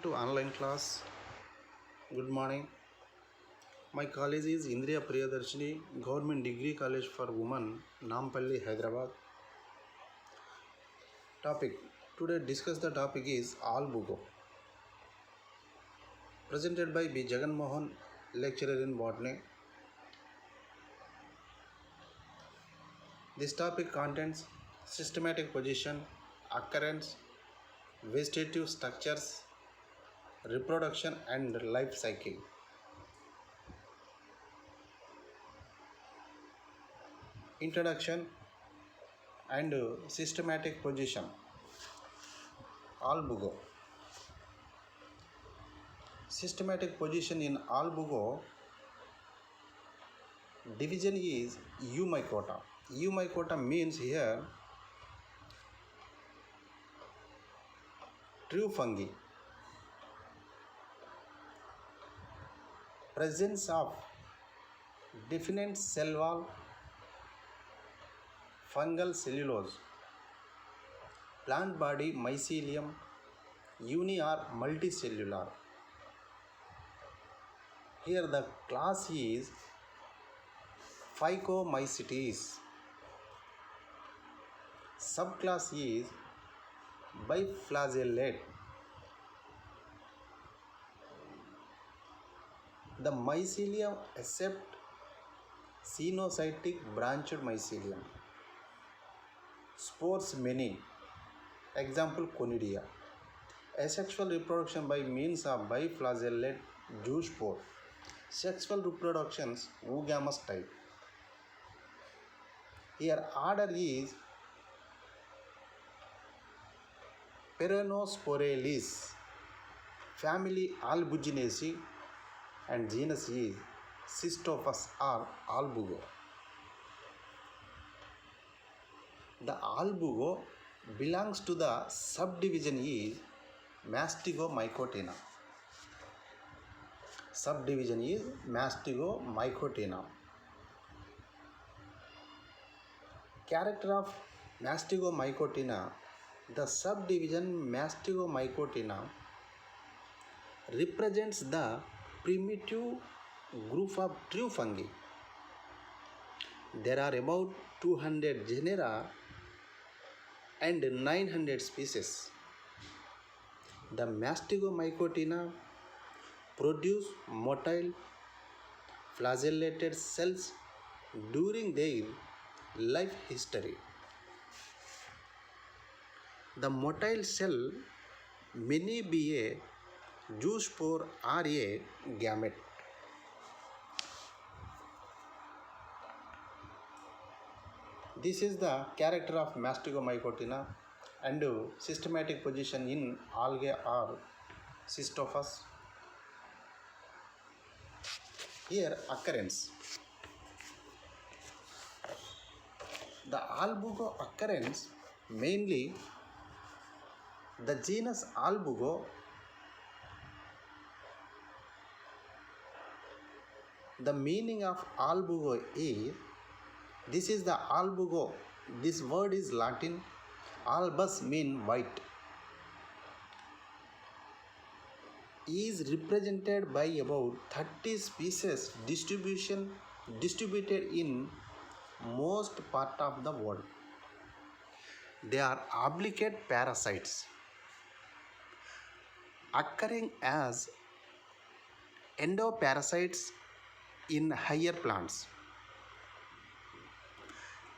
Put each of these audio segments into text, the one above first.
to online class. Good morning. My college is Indriya Priyadarshini Government Degree College for Women, Nampalli, Hyderabad. Topic. Today discuss the topic is Albugo. Presented by B. Jagan Mohan, lecturer in botany. This topic contains systematic position, occurrence, vegetative structures, reproduction and life cycle. Introduction and systematic position. Albugo. Systematic position in Albugo division is Eumycota. Eumycota means here true fungi. Presence of definite cell wall, fungal cellulose, plant body mycelium, uni or multicellular. Here the class is Phycomycetes. Subclass is biflagellate. The mycelium except cenocytic branched mycelium. Spores many. Example Conidia. Asexual reproduction by means of biflagellate zoospore. Sexual reproductions oogamous type. Here order is Peronosporales, family Albuginaceae, and genus is Cystophus or Albugo. The Albugo belongs to the subdivision is Mastigomycotina. Subdivision is Mastigomycotina. Character of Mastigomycotina. The subdivision Mastigomycotina represents the primitive group of true fungi. There are about 200 genera and 900 species. The Mastigomycotina produce motile flagellated cells during their life history. The motile cell may be a zoospore or a gamete. This is the character of Mastigomycotina and systematic position in algae or Cystophus. Here occurrence. The Albugo occurrence mainly the genus Albugo. The meaning of Albugo is this is the Albugo. This word is Latin. Albus mean white. Is represented by about 30 species distributed in most part of the world. They are obligate parasites occurring as endoparasites in higher plants.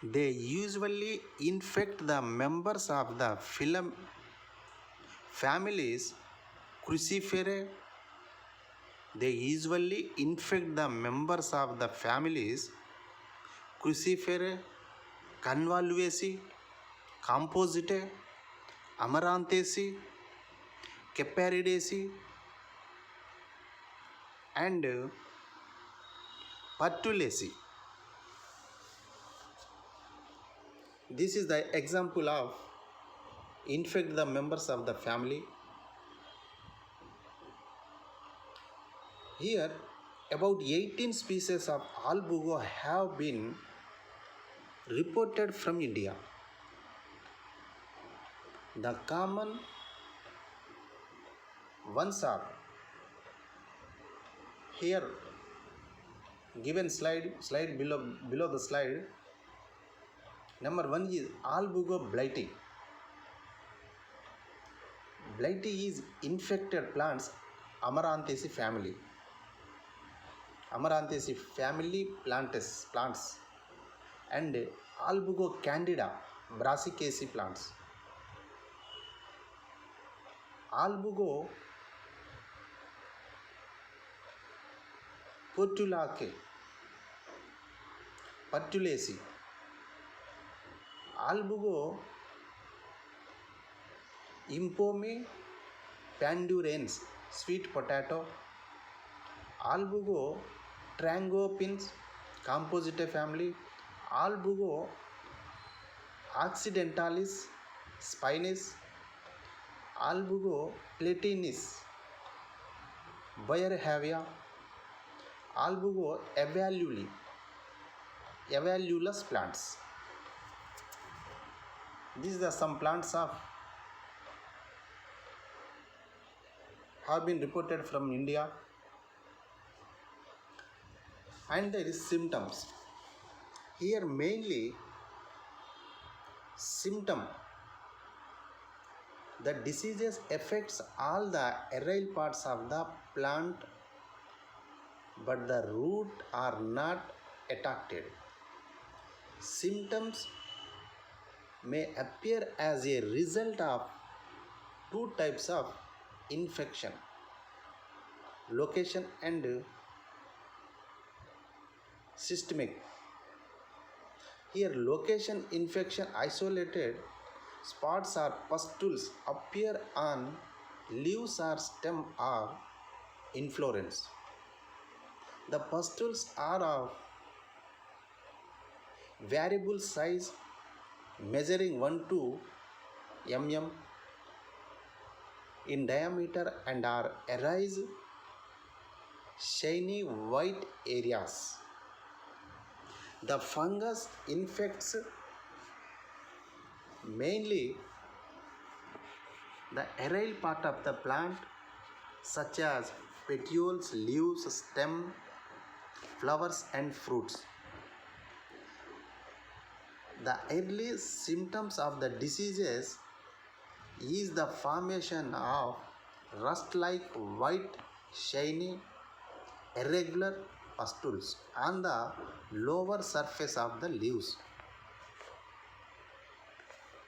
They usually infect the members of the families Cruciferae. They usually infect the members of the families Cruciferae, Convolvulaceae, Compositae, Amarantaceae, Caparidaceae, and Pertulaceae. This is the example of infect the members of the family. Here about 18 species of Albugo have been reported from India. The common ones are here given slide below the slide. Number 1 is Albugo blighty. Blighty is infected plants Amaranthus family. Amaranthus family plants and Albugo candida brassicaceae plants. Albugo Portulaceae. Albugo Impome pandurans sweet potato. Albugo trangopins compositae family. Albugo occidentalis spinus. Albugo platinis Bayerhavia. Albugo evaluolus plants. These are some plants have been reported from India. And there is symptoms. Here mainly symptom. The diseases affects all the aerial parts of the plant, but the root are not affected. Symptoms may appear as a result of two types of infection: location and systemic. Here location infection, isolated spots or pustules appear on leaves or stem or inflorescence. The pustules are of variable size, measuring 1 to mm in diameter and are arise shiny white areas. The fungus infects mainly the aerial part of the plant, such as petioles, leaves, stem, flowers and fruits. The early symptoms of the diseases is the formation of rust-like white, shiny, irregular pustules on the lower surface of the leaves.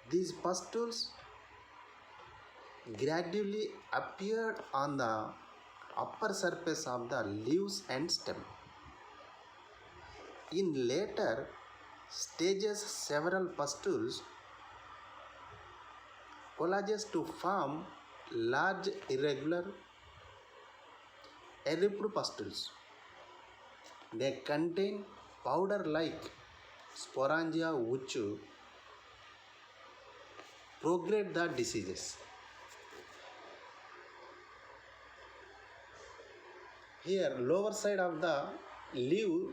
These pustules gradually appeared on the upper surface of the leaves and stem. In later stages, several pustules collages to form large irregular eruptive pustules. They contain powder-like sporangia which progress the diseases. Here lower side of the leaf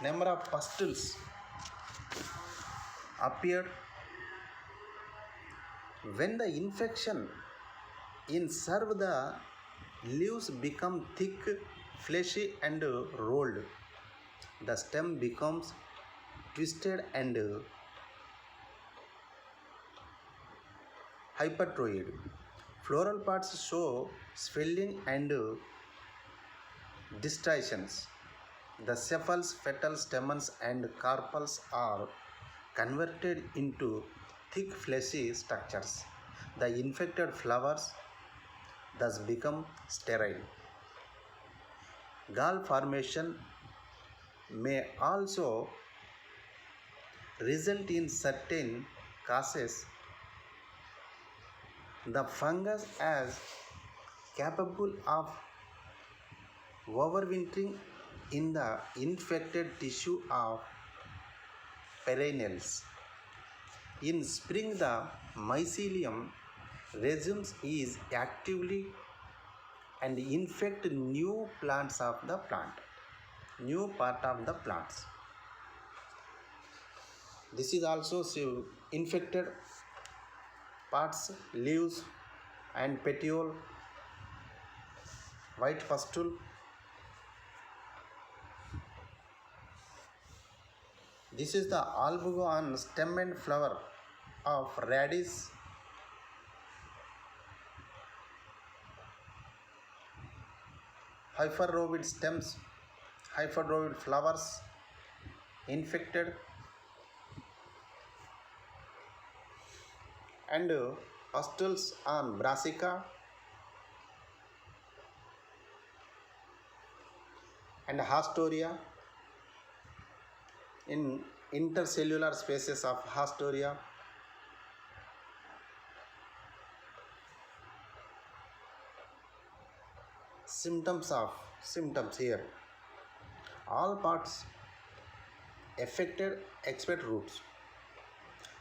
number of pustules appeared. When the infection serve, the leaves become thick, fleshy and rolled. The stem becomes twisted and hypertrophied. Floral parts show swelling and distillations. The sepals, petals, stamens and carpels are converted into thick fleshy structures. The infected flowers thus become sterile. Gall formation may also result in certain cases. The fungus is capable of overwintering in the infected tissue of perennials. In spring, the mycelium resumes is actively and infect new plants of the plant, new part of the plants. This is also infected parts, leaves and petiole, white pustule. This is the albugo on stem and flower of radish. Hyperoid stems, hyperoid flowers, infected, and pustules on brassica and Hastoria. In intercellular spaces of Hastoria. Symptoms here. All parts affected except roots.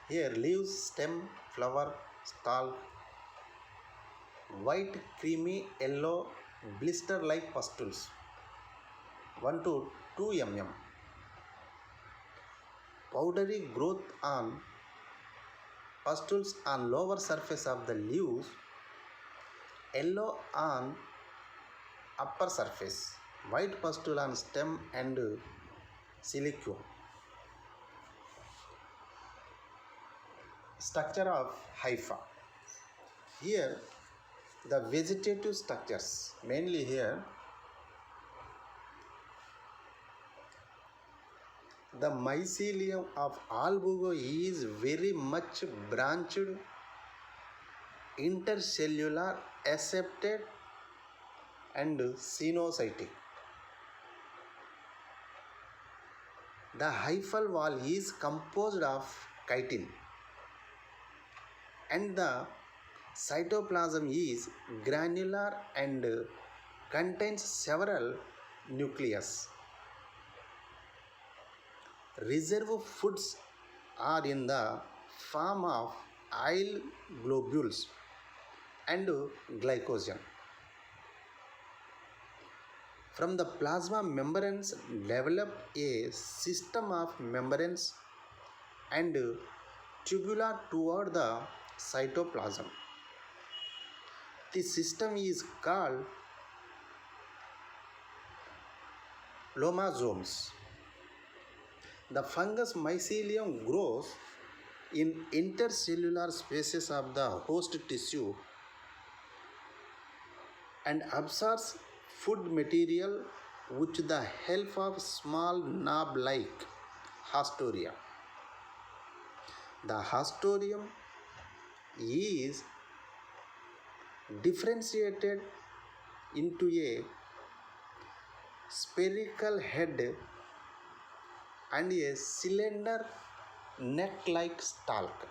Here leaves, stem, flower, stalk, white, creamy, yellow, blister-like pustules, 1 to 2 mm. Powdery growth on pustules on lower surface of the leaves, yellow on upper surface, white pustule on stem and silique. Structure of hypha. Here the vegetative structures, mainly here the mycelium of albugo is very much branched, intercellular, accepted and sinusoidal. The hyphal wall is composed of chitin and the cytoplasm is granular and contains several nucleus. Reserve foods are in the form of oil globules and glycogen. From the plasma membranes develop a system of membranes and tubula toward the cytoplasm. This system is called lomasomes. The fungus mycelium grows in intercellular spaces of the host tissue and absorbs food material with the help of small knob-like hastoria. The hastorium is differentiated into a spherical head and a cylinder neck-like stalk.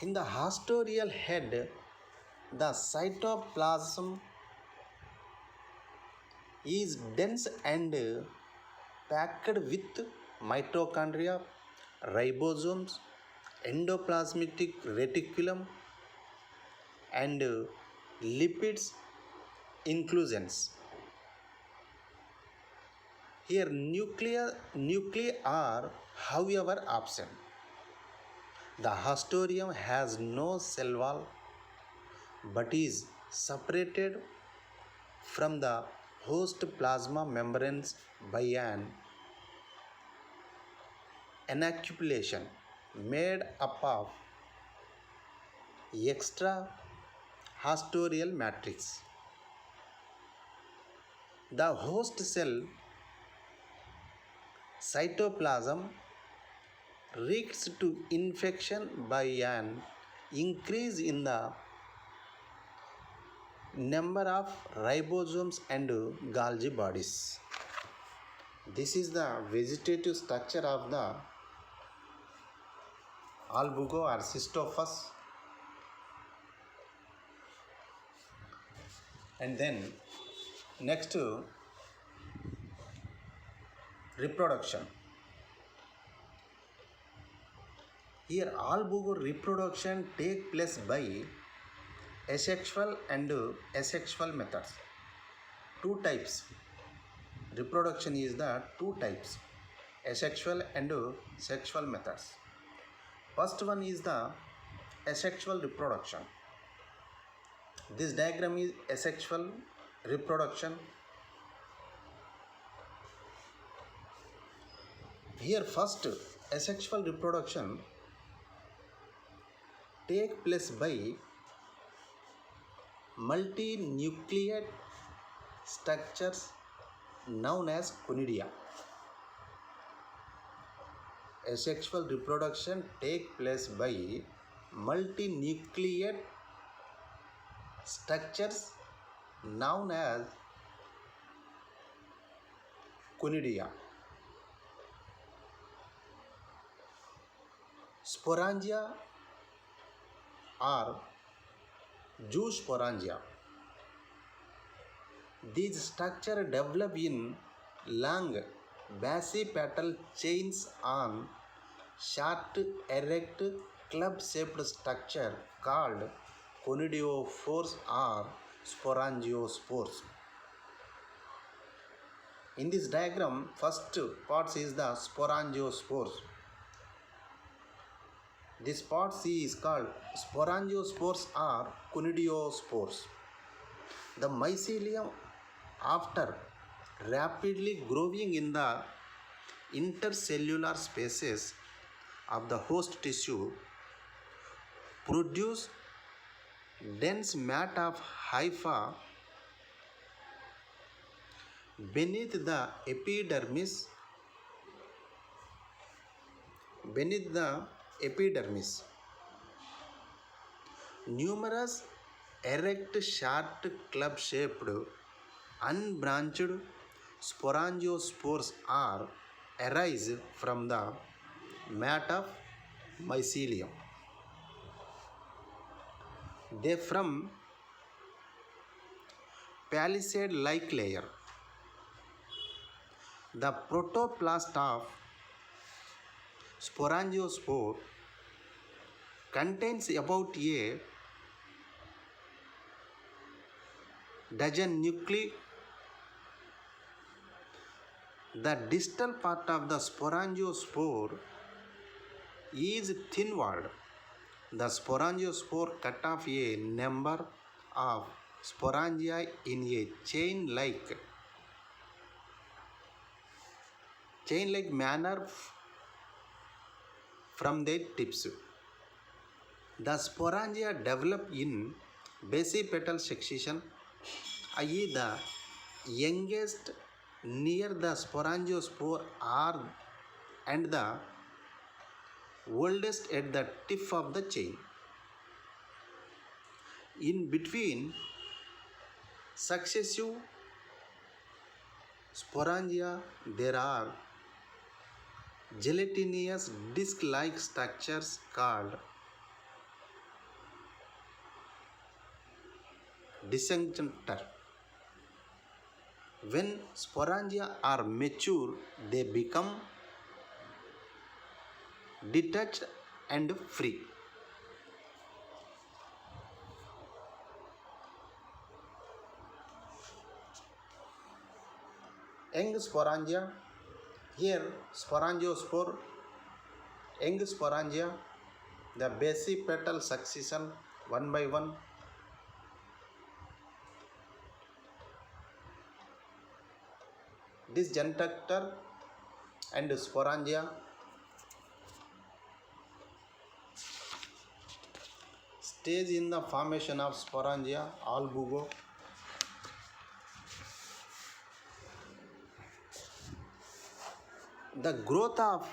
In the hastorial head, the cytoplasm is dense and packed with mitochondria, ribosomes, endoplasmic reticulum, and lipids inclusions. Here nuclei are however absent. The hastorium has no cell wall but is separated from the host plasma membranes by an inoculation made up of extra hastorial matrix. The host cell cytoplasm reacts to infection by an increase in the number of ribosomes and Golgi bodies. This is the vegetative structure of the albugo or Scystophus. And then next reproduction. Here albugo reproduction take place by asexual and asexual methods. Two types. reproduction is the two types, asexual and sexual methods. First one is the asexual reproduction. This diagram is asexual reproduction. Here first asexual reproduction take place by multinucleate structures known as conidia. Asexual reproduction take place by multinucleate structures known as conidia. Sporangia or zoosporangia. These structures develop in long basipetal chains on short erect club-shaped structure called conidiophores or sporangiospores. In this diagram, first part is the sporangiospores. This part C is called sporangiospores or conidiospores. The mycelium, after rapidly growing in the intercellular spaces of the host tissue, produce dense mat of hypha beneath the epidermis. Numerous erect short club-shaped unbranched sporangiospores are arise from the mat of mycelium. They form palisade-like layer. The protoplast of sporangiospore contains about a dozen nuclei. The distal part of the sporangiospore is thin-walled. The sporangiospore cut off a number of sporangia in a chain-like manner from their tips. The sporangia develop in basipetal succession, i.e. the youngest near the sporangiospore and the oldest at the tip of the chain. In between successive sporangia, there are gelatinous disc-like structures called disjuncta. When sporangia are mature, they become detached and free. Young sporangia. Here sporangiospore, young sporangia, the basipetal succession one by one. Disjuncta and sporangia. Stage in the formation of sporangia, albugo. The growth of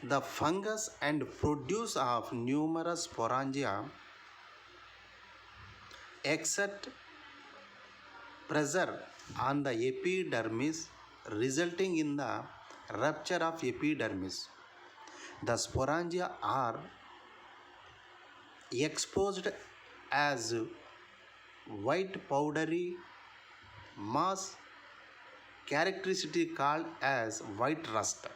the fungus and produce of numerous sporangia exert pressure on the epidermis, resulting in the rupture of epidermis. The sporangia are exposed as white powdery mass, characteristically called as white rust.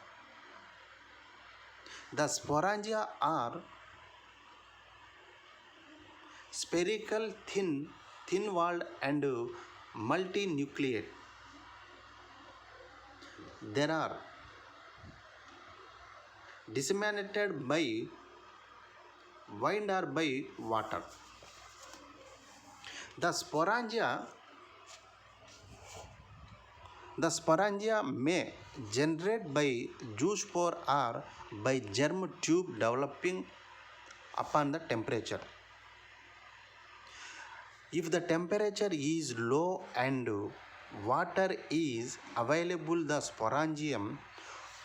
The sporangia are spherical, thin-walled and multinucleate. They are disseminated by wind or by water. The sporangia The sporangia may generate by zoospore or by germ tube developing upon the temperature. If the temperature is low and water is available, the sporangium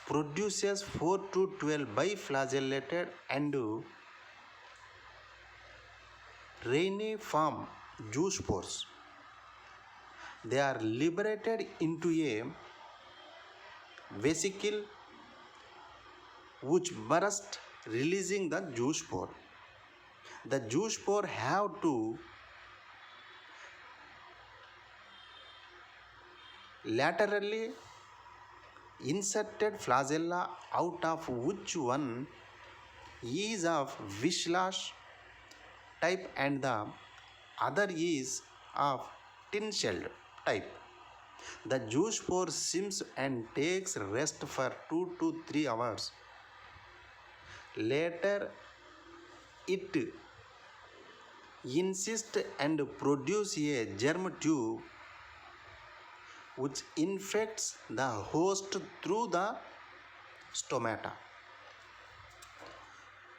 produces 4 to 12 biflagellated and reniform zoospores. They are liberated into a vesicle which burst, releasing the zoospore. The zoospore have to laterally inserted flagella, out of which one is of Wishlash type and the other is of tin-shelled type. The zoospore swims and takes rest for 2 to 3 hours. Later, it insists and produces a germ tube which infects the host through the stomata.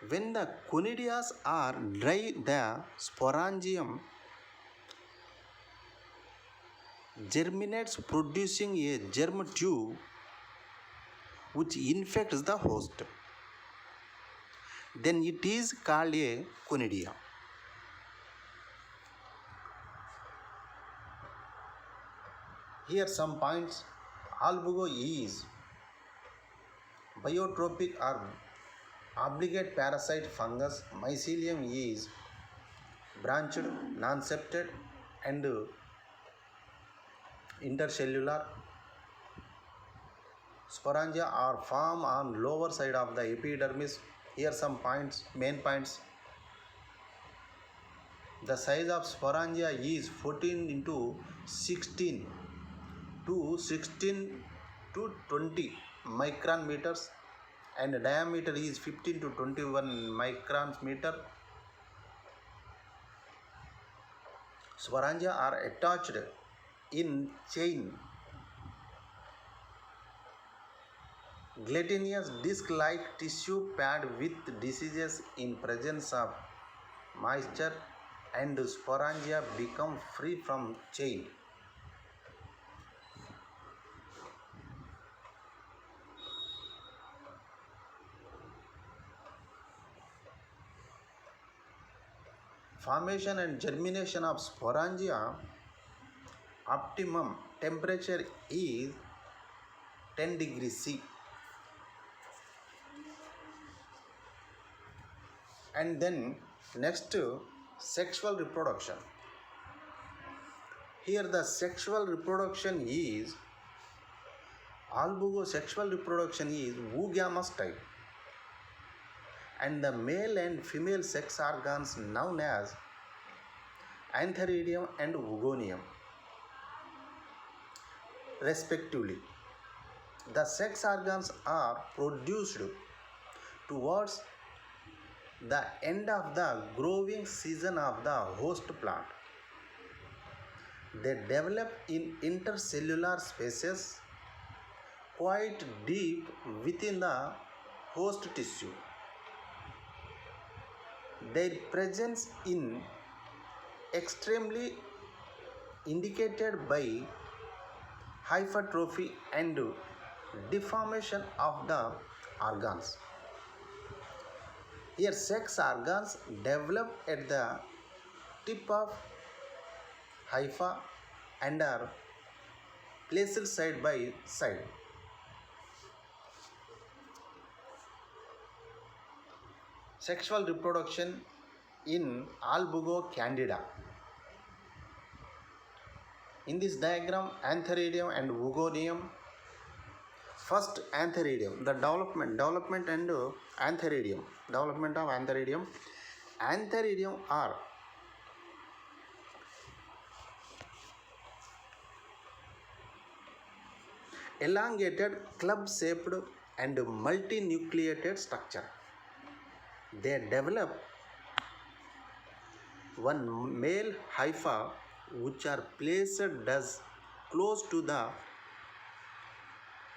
When the conidias are dry, the sporangium germinates, producing a germ tube which infects the host. Then it is called a conidia. Here some points. Albugo is biotropic or obligate parasite fungus. Mycelium is branched, non-septate and intercellular. Sporangia are formed on lower side of the epidermis. Here some points, main points. The size of sporangia is 14 into 16 to 16 to 20 micron meters and diameter is 15 to 21 microns meter. Sporangia are attached in chain gelatinous disc-like tissue pad with diseases in presence of moisture and sporangia become free from chain. Formation and germination of sporangia, optimum temperature is 10 degrees C. And then next, sexual reproduction. Here the sexual reproduction is albugo sexual reproduction is oogamous type, and the male and female sex organs known as antheridium and oogonium respectively. The sex organs are produced towards the end of the growing season of the host plant. They develop in intercellular spaces quite deep within the host tissue. Their presence in extremely indicated by hypertrophy and deformation of the organs. Here sex organs develop at the tip of hypha and are placed side by side. Sexual reproduction in albugo candida. In this diagram, antheridium and oogonium. First, antheridium, the development and antheridium, development of antheridium. Antheridium are elongated, club-shaped and multinucleated structure. They develop one male hypha which are placed thus close to the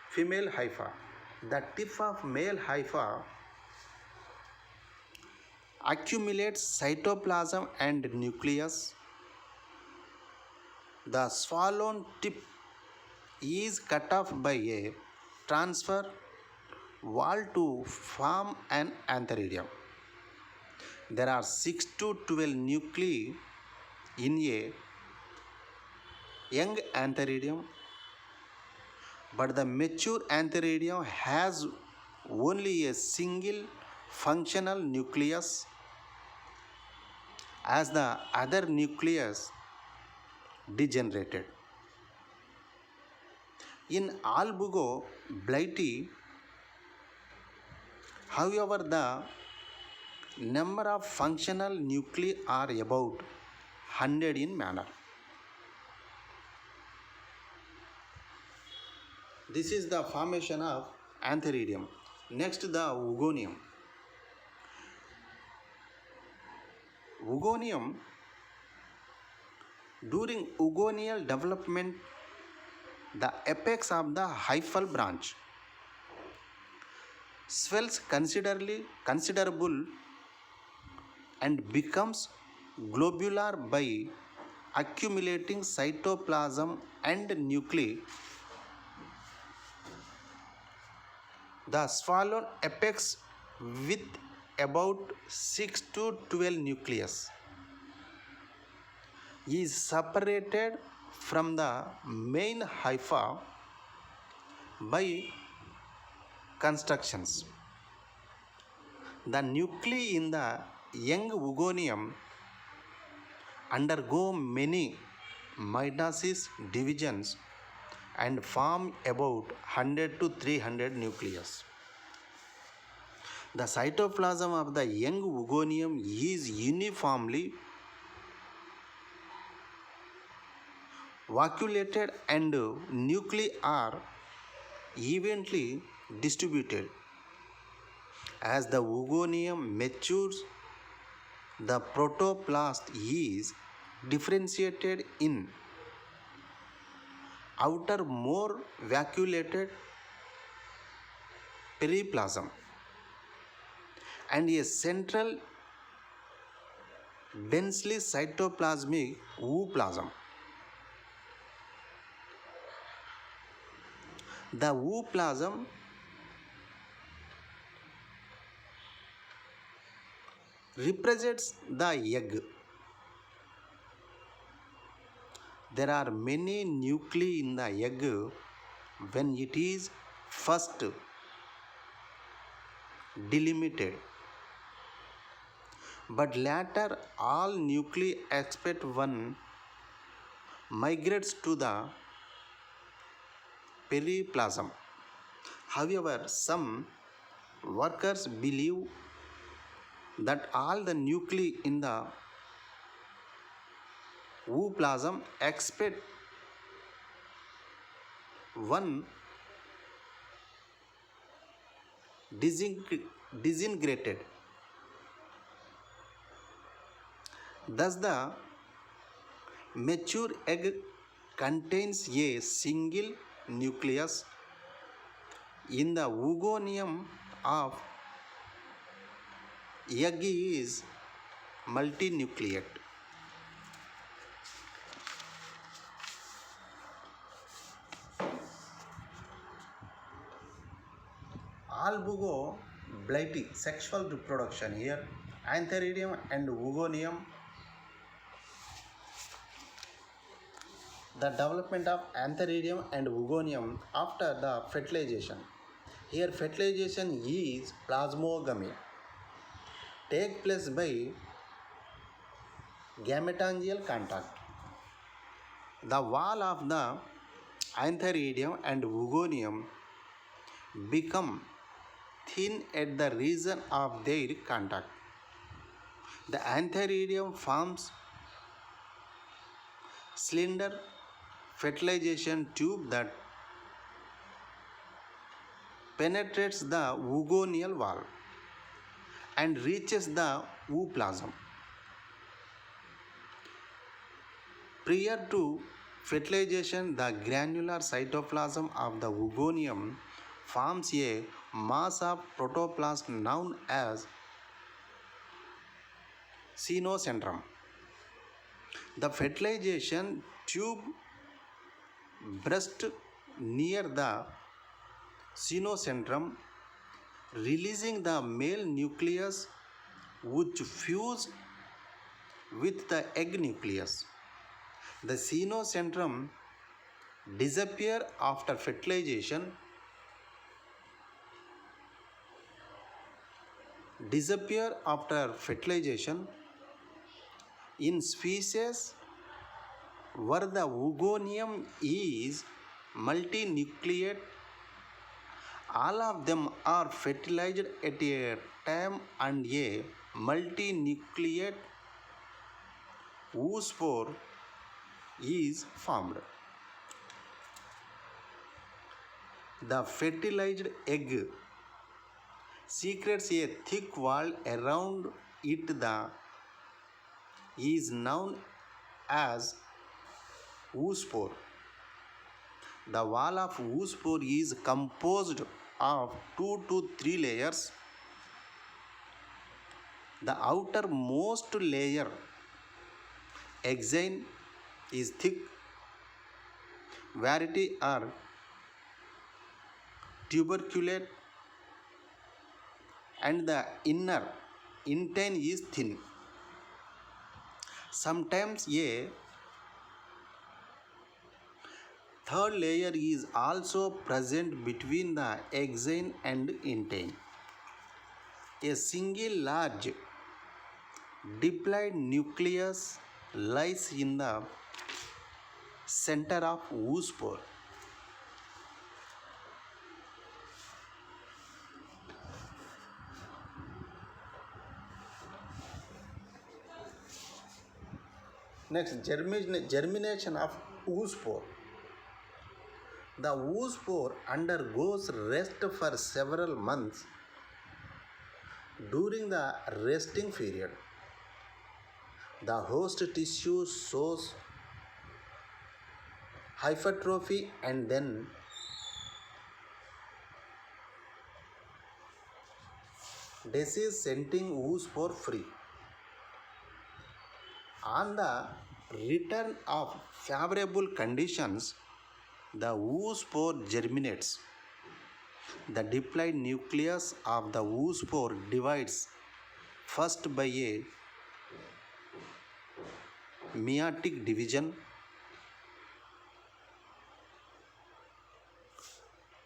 female hypha. The tip of male hypha accumulates cytoplasm and nucleus. The swollen tip is cut off by a transfer wall to form an antheridium. There are 6 to 12 nuclei in a young antheridium, but the mature antheridium has only a single functional nucleus, as the other nucleus degenerated. In Albugo blighty, however, the number of functional nuclei are about 100 in manner. This is the formation of antheridium. Next, the oogonium. Oogonium, during oogonial development, the apex of the hyphal branch swells considerable and becomes globular by accumulating cytoplasm and nuclei. The swollen apex with about 6 to 12 nucleus is separated from the main hypha by constructions. The nuclei in the young oogonium undergo many mitosis divisions and form about 100 to 300 nucleus. The cytoplasm of the young oogonium is uniformly vacuolated and nuclei are evenly distributed. As the oogonium matures, the protoplast is differentiated in outer more vacuolated periplasm and a central densely cytoplasmic ooplasm. The ooplasm represents the egg. There are many nuclei in the egg when it is first delimited, but later all nuclei except one migrates to the periplasm. However, some workers believe that all the nuclei in the ooplasm except one disintegrated. Thus, the mature egg contains a single nucleus. In the oogonium of egg is multinucleate. Albugo blighty, sexual reproduction. Here antheridium and oogonium. The development of antheridium and oogonium after the fertilization. Here fertilization is plasmogamy. Take place by gametangial contact. The wall of the antheridium and oogonium become thin at the region of their contact. The antheridium forms slender fertilization tube that penetrates the oogonial wall and reaches the ooplasm. Prior to fertilization, the granular cytoplasm of the oogonium forms a mass of protoplasm known as caenocentrum. The fertilization tube bursts near the caenocentrum, releasing the male nucleus which fuse with the egg nucleus. The caenocentrum disappears after fertilization. In species where the oogonium is multinucleate, all of them are fertilized at a time and a multinucleate oospore is formed. The fertilized egg secretes a thick wall around it that is known as oospore. The wall of oospore is composed of 2 to 3 layers. The outermost layer, exine, is thick. Variety are tuberculate, and the inner intine is thin. Sometimes a third layer is also present between the exine and intine. A single large diploid nucleus lies in the center of oospore. Next, germination of oospore. The oospore undergoes rest for several months. During the resting period, the host tissue shows hypertrophy and then disease, setting oospore free. On the return of favorable conditions, the oospore germinates. The diploid nucleus of the oospore divides first by a meiotic division,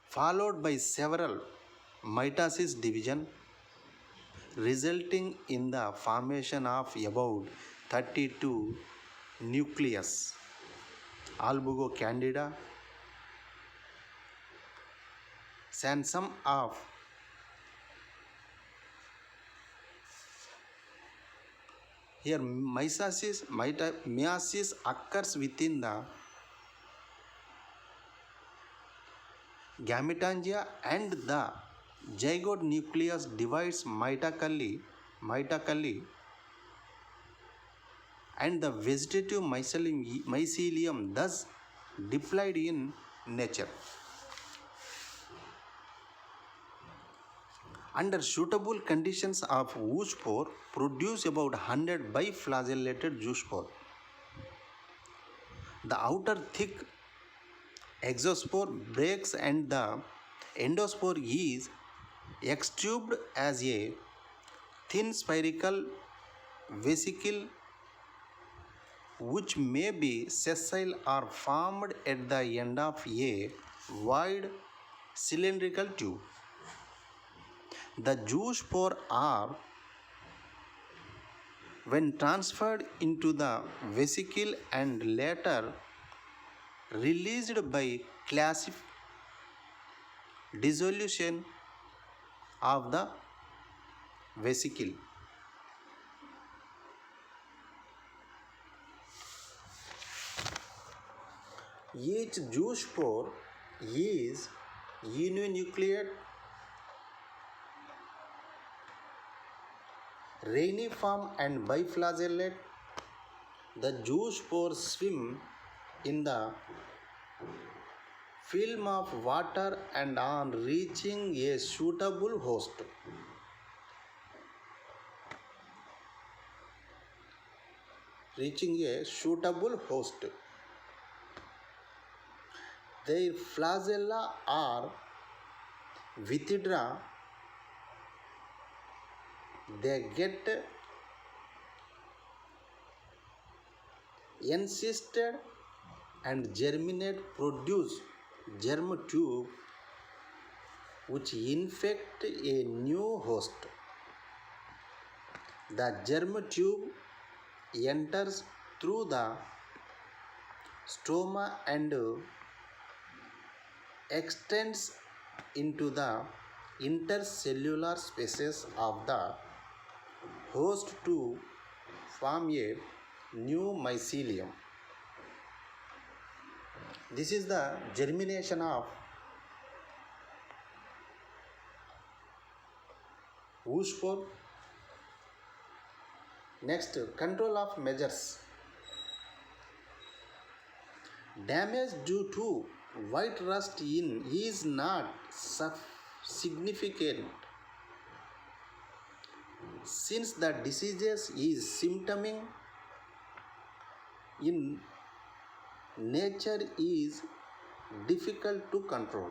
followed by several mitosis division, resulting in the formation of about 32 nucleus. Albugocandida, and some of here meiosis occurs within the gametangia, and the zygote nucleus divides mitocally, and the vegetative mycelium thus diploid in nature. Under suitable conditions of oospore produce about 100 biflagellated zoospore. The outer thick exospore breaks and the endospore is extubed as a thin spherical vesicle which may be sessile or formed at the end of a wide cylindrical tube. The zoospore are, when transferred into the vesicle and later released by dissolution of the vesicle. Each zoospore is uninucleate Rainiform and biflagellate. The zoospores swim in the film of water and on reaching a suitable host. Their flagella are withdrawn. They get encysted and germinate, produce germ tube which infect a new host. The germ tube enters through the stroma and extends into the intercellular spaces of the host to form a new mycelium. This is the germination of oospore. Next, control of measures. Damage due to white rust is not significant since the disease is symptomatic in nature is difficult to control.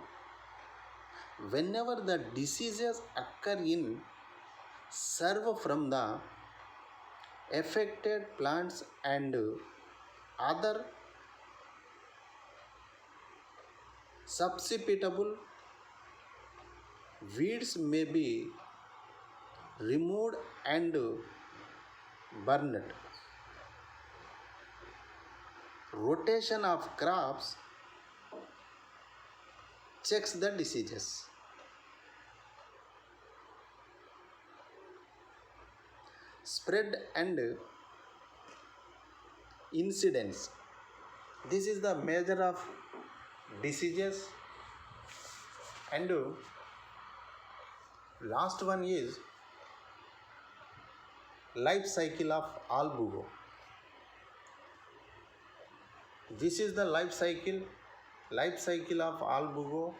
Whenever the diseases occur in serve from the affected plants and other susceptible weeds may be removed and burned. Rotation of crops checks the diseases. Spread and incidence. This is the measure of diseases. And last one is life cycle of albugo. This is the life cycle of albugo.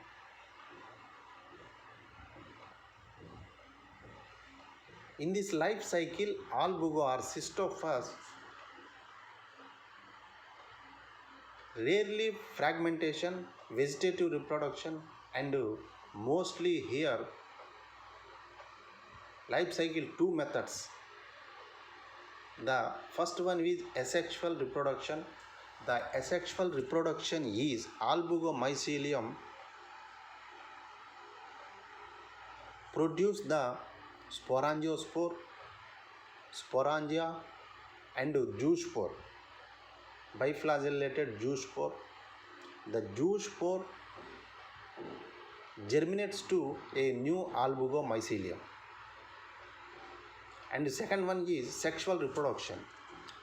In this life cycle, albugo or cystophus rarely fragmentation, vegetative reproduction, and mostly here life cycle two methods. The first one is asexual reproduction. The asexual reproduction is albugo mycelium produce the sporangiosperm, sporangia, and zoospore, biflagellated zoospore. The zoospore germinates to a new albugo mycelium. And the second one is sexual reproduction.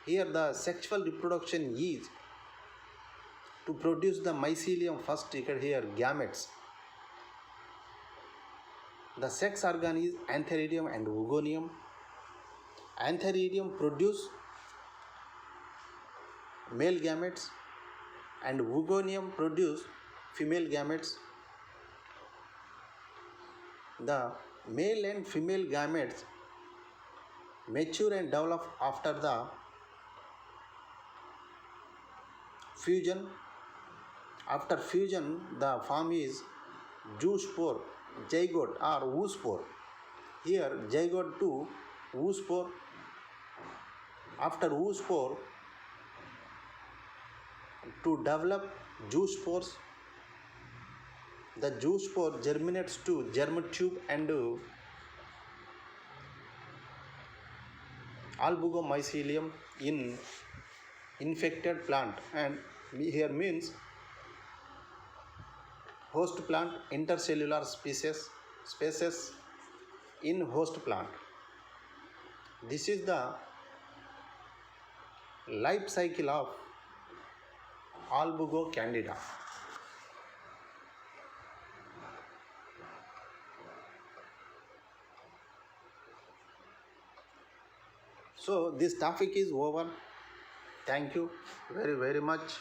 Here the sexual reproduction is to produce the mycelium. First here gametes. The sex organ is antheridium and oogonium. Antheridium produce male gametes and oogonium produce female gametes. The male and female gametes mature and develop after the fusion. After fusion, the form is zoospore, zygote or oospore. Here zygote to oospore. After oospore, to develop zoospores, the zoospore germinates to germ tube and albugo mycelium in infected plant. And here means host plant, intercellular spaces in host plant. This is the life cycle of albugo candida. So this topic is over. Thank you very much.